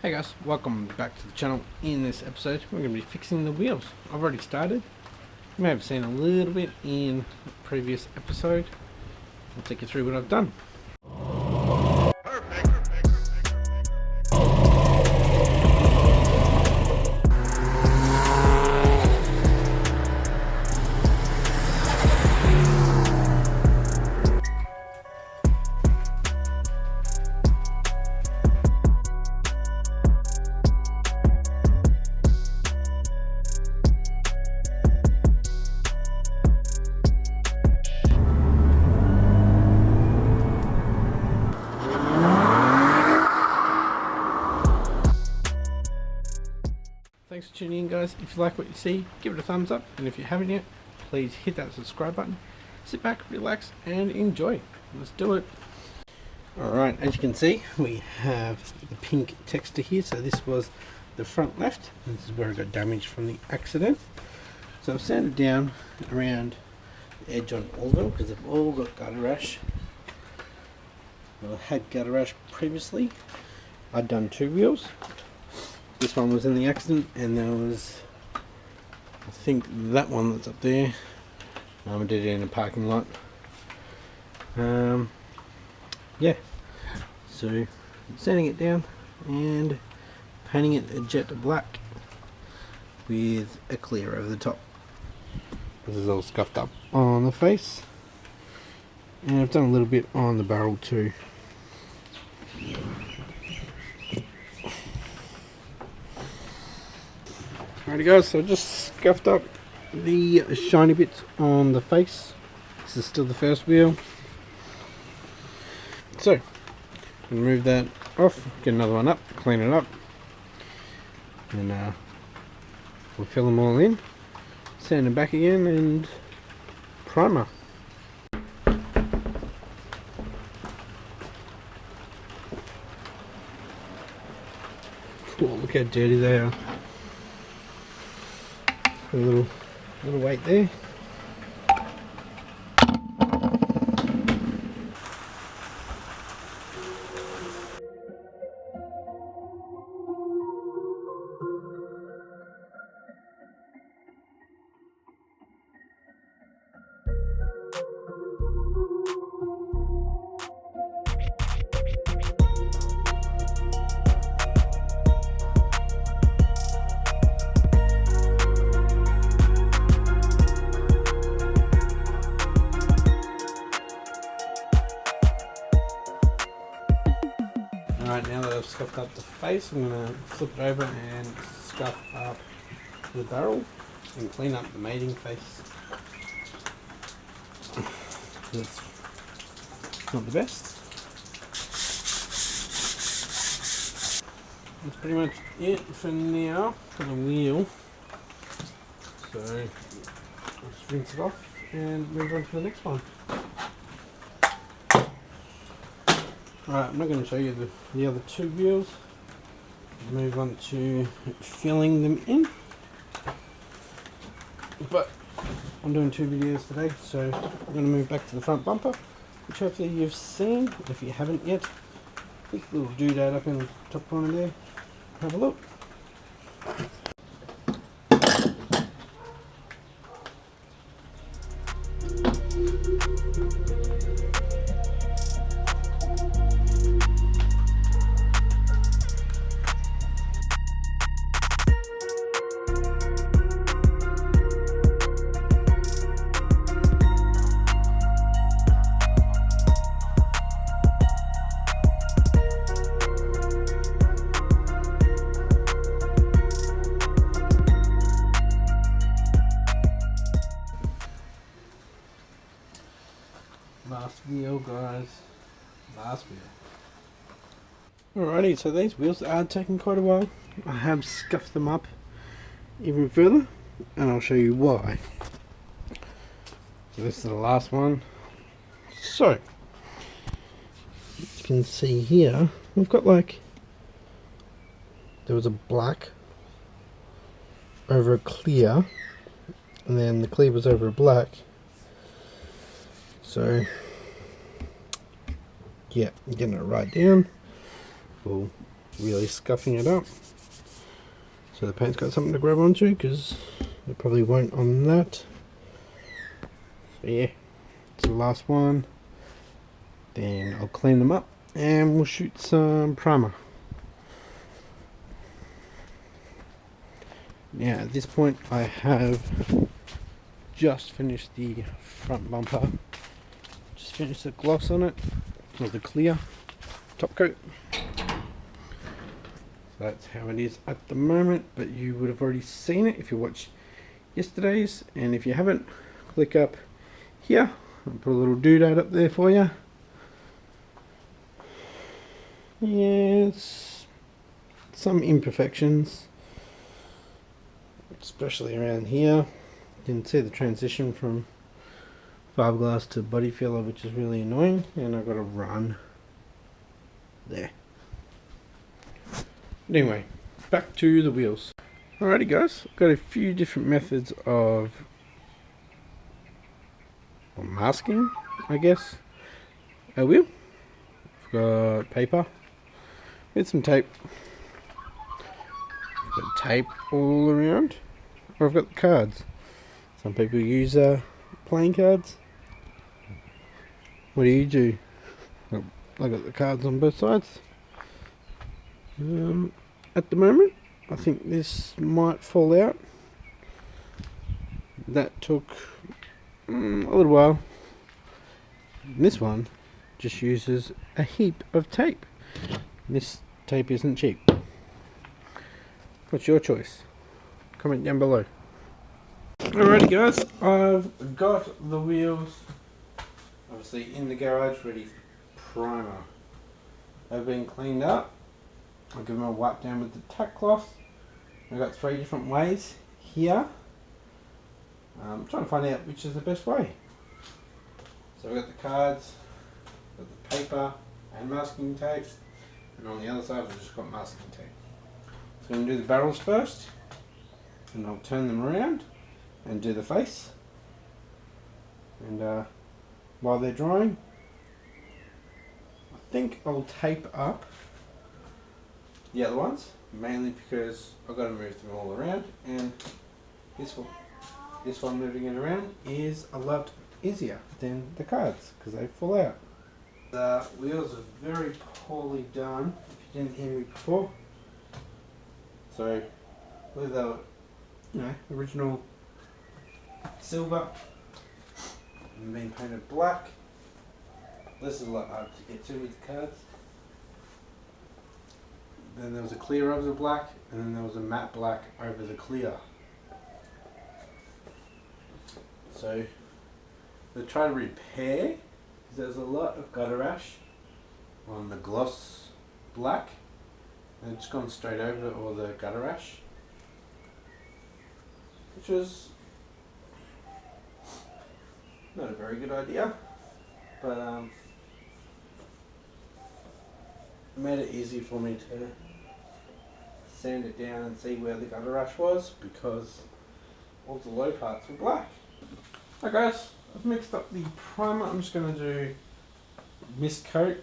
Hey guys, welcome back to the channel. In this episode we're going to be fixing the wheels. I've already started. You may have seen a little bit in the previous episode. I'll take you through what I've done. Thanks for tuning in guys. If you like what you see, give it a thumbs up, and if you haven't yet, please hit that subscribe button. Sit back, relax and enjoy. Let's do it. Alright, as you can see we have the pink texture here. So this was the front left. This is where it got damaged from the accident. So I've sanded down around the edge on all of them because they've all got gutter rash. Well, I had gutter rash previously. I'd done two wheels. This one was in the accident, and there was, I think, that one that's up there. I did it in a parking lot. Yeah, so sanding it down and painting it a jet black with a clear over the top. This is all scuffed up on the face, and I've done a little bit on the barrel too. Alrighty guys, so I just scuffed up the shiny bits on the face. This is still the first wheel. So, remove that off, get another one up, clean it up, and we'll fill them all in, sand them back again, and primer. Cool, look how dirty they are. A little weight there. Alright, now that I've scuffed up the face, I'm going to flip it over and scuff up the barrel and clean up the mating face. It's not the best. That's pretty much it for now for the wheel. So I'll just rinse it off and move on to the next one. Alright, I'm not going to show you the other two wheels. Move on to filling them in. But I'm doing two videos today, so I'm going to move back to the front bumper, which hopefully you've seen. If you haven't yet, click the little doodad up in the top corner there. Have a look. Last wheel guys, last wheel. Alrighty, so these wheels are taking quite a while. I have scuffed them up even further, and I'll show you why. So this is the last one. So, you can see here, we've got like, there was a black over a clear, and then the clear was over a black. So yeah, getting it right down. We'll really scuffing it up. So the paint's got something to grab onto, because it probably won't on that. So yeah, it's the last one. Then I'll clean them up and we'll shoot some primer. Now at this point I have just finished the front bumper. Just finished the gloss on it, or the clear top coat. So that's how it is at the moment, but you would have already seen it if you watched yesterday's, and if you haven't, click up here. I'll put a little doodad up there for you. Yes, some imperfections, especially around here. You can see the transition from fiberglass to body filler, which is really annoying, and I've got to run there. Anyway, back to the wheels. Alrighty guys, I've got a few different methods of masking, I guess, a wheel. I've got paper with some tape. I've got tape all around, or I've got the cards. Some people use playing cards. What do? I got the cards on both sides. At the moment, I think this might fall out. That took a little while. And this one just uses a heap of tape. This tape isn't cheap. What's your choice? Comment down below. Alrighty guys, I've got the wheels obviously in the garage ready for primer. They've been cleaned up. I'll give them a wipe down with the tack cloth. I've got 3 different ways here. I'm trying to find out which is the best way. So we've got the cards, got the paper and masking tape, and on the other side we've just got masking tape. So I'm going to do the barrels first, and I'll turn them around and do the face. And while they're drying, I think I'll tape up the other ones, mainly because I've got to move them all around, and this one moving it around is a lot easier than the cards because they fall out. The wheels are very poorly done, if you didn't hear me before. So with the original silver and being painted black, this is a lot hard to get to with the cards. Then there was a clear over the black, and then there was a matte black over the clear. So they try to repair, because there's a lot of gutter rash on the gloss black, and it's gone straight over all the gutter rash, which was not a very good idea, but it made it easy for me to sand it down and see where the gutter rash was, because all the low parts were black. Alright guys, I've mixed up the primer. I'm just going to do mist coat.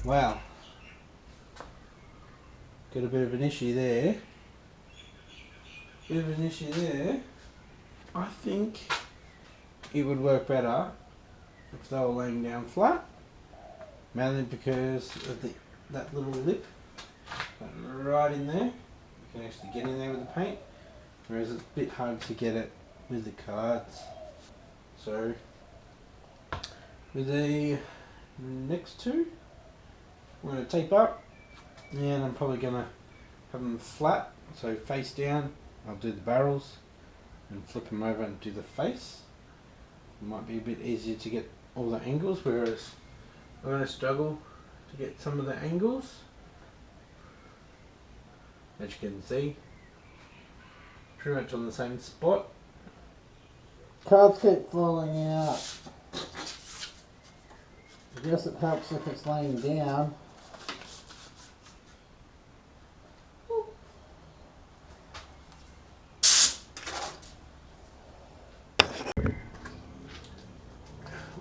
Wow, got a bit of an issue there. I think it would work better if they were laying down flat, mainly because of that little lip right in there. You can actually get in there with the paint, whereas it's a bit hard to get it with the cards. So with the next two, I'm going to tape up, and I'm probably going to have them flat, so face down. I'll do the barrels and flip them over and do the face. It might be a bit easier to get all the angles, whereas I'm going to struggle to get some of the angles. As you can see, pretty much on the same spot. Cards keep falling out. I guess it helps if it's laying down.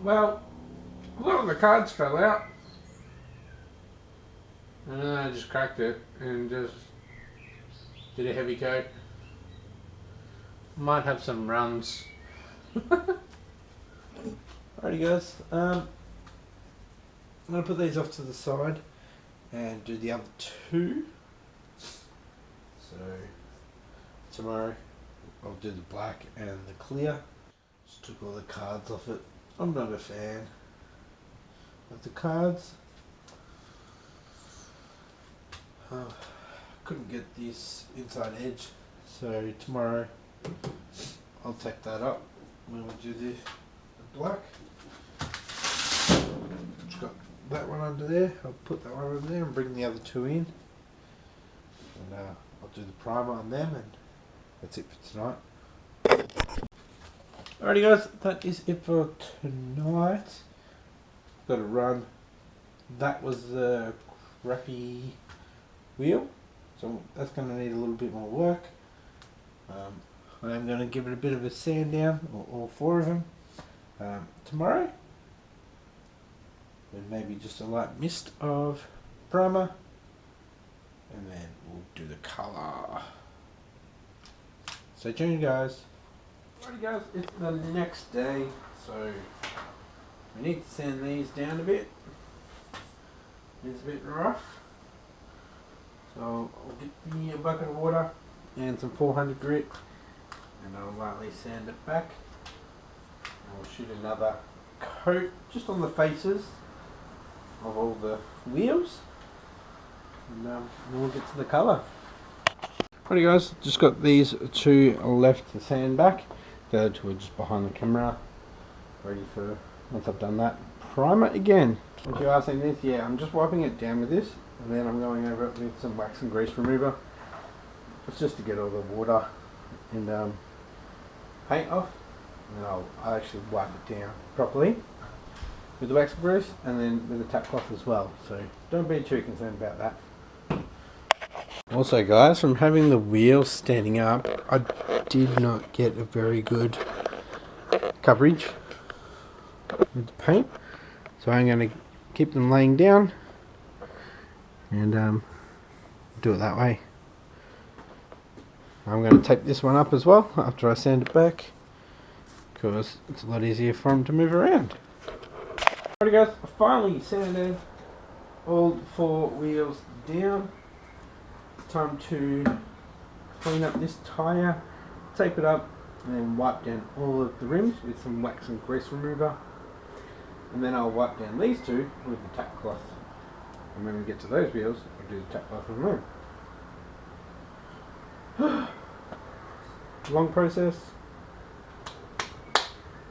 Well, a lot of the cards fell out. And then I just cracked it and just did a heavy coat. Might have some runs. Alrighty guys, I'm going to put these off to the side and do the other two. So tomorrow I'll do the black and the clear. Just took all the cards off it. I'm not a fan of the cards. Couldn't get this inside edge, so tomorrow I'll take that up when we do the black. Just got that one under there. I'll put that one under there and bring the other two in, and I'll do the primer on them, and that's it for tonight. Alrighty guys, that is it for tonight. Got to run. That was the crappy wheel, so that's going to need a little bit more work. I'm going to give it a bit of a sand down, all four of them, tomorrow. Then maybe just a light mist of primer, and then we'll do the colour. Stay tuned guys. Alrighty guys, it's the next day, so we need to sand these down a bit. It's a bit rough. So I'll get me a bucket of water and some 400 grit, and I'll lightly sand it back. And we'll shoot another coat just on the faces of all the wheels, and then we'll get to the colour. Alrighty guys, just got these two left to sand back. The other two are just behind the camera, ready for, once I've done that, primer again. If you are seeing this, yeah, I'm just wiping it down with this, and then I'm going over it with some wax and grease remover. It's just to get all the water and paint off, and then I'll actually wipe it down properly with the wax and grease, and then with the tap cloth as well, so don't be too concerned about that. Also guys, from having the wheels standing up, I did not get a very good coverage with the paint, so I'm going to keep them laying down and do it that way. I'm going to tape this one up as well after I sand it back, because it's a lot easier for them to move around. Alright guys, I finally sanded all four wheels down. Time to clean up this tyre, tape it up, and then wipe down all of the rims with some wax and grease remover, and then I'll wipe down these two with the tack cloth, and when we get to those wheels I'll do the tack cloth on them. Long process,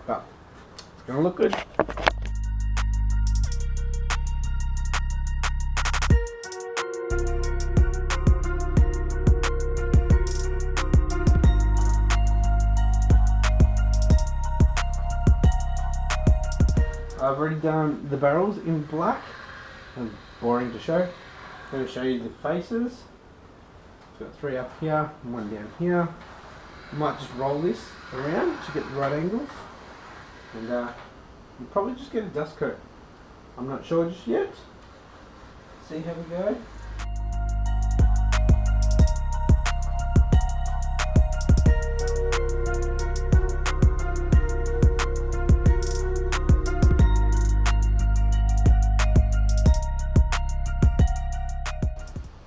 but it's going to look good. I've already done the barrels in black. It's boring to show. I'm going to show you the faces. I've got three up here and one down here. I might just roll this around to get the right angles, and we'll probably just get a dust coat. I'm not sure just yet. See how we go.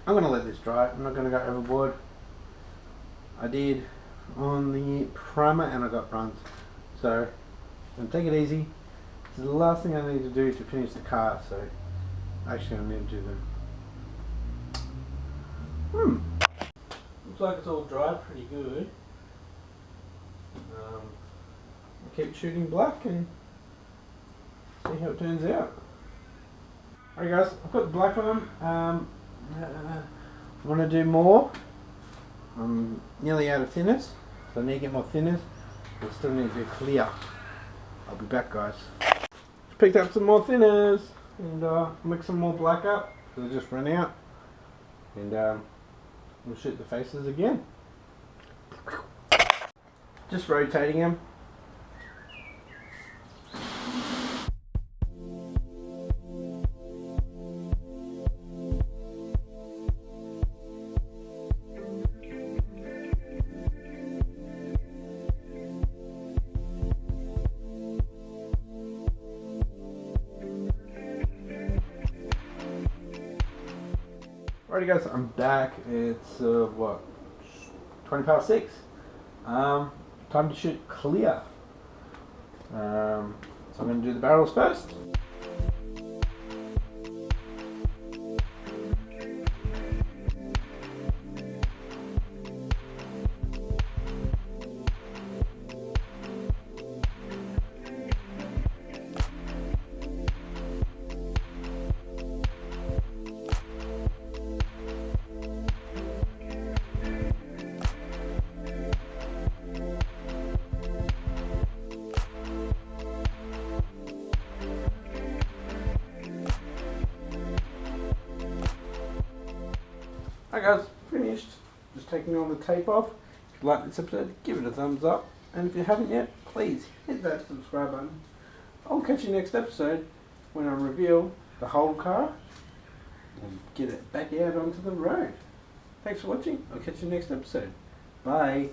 I'm going to let this dry. I'm not going to go overboard. I did on the primer and I got runs. So I'm going to take it easy. This is the last thing I need to do to finish the car, so actually I need to do them. Looks like it's all dried pretty good. I'll keep shooting black and see how it turns out. Alright guys, I've got the black on. I want to do more I'm nearly out of thinners, so I need to get more thinners. I still need to clear. I'll be back, guys. Picked up some more thinners and mix some more black up because I just ran out. And we'll shoot the faces again. Just rotating them. Alrighty guys, I'm back. It's what, 6:20. Time to shoot clear. So I'm going to do the barrels first. Alright guys, finished. Just taking all the tape off. If you like this episode, give it a thumbs up. And if you haven't yet, please hit that subscribe button. I'll catch you next episode when I reveal the whole car and get it back out onto the road. Thanks for watching. I'll catch you next episode. Bye.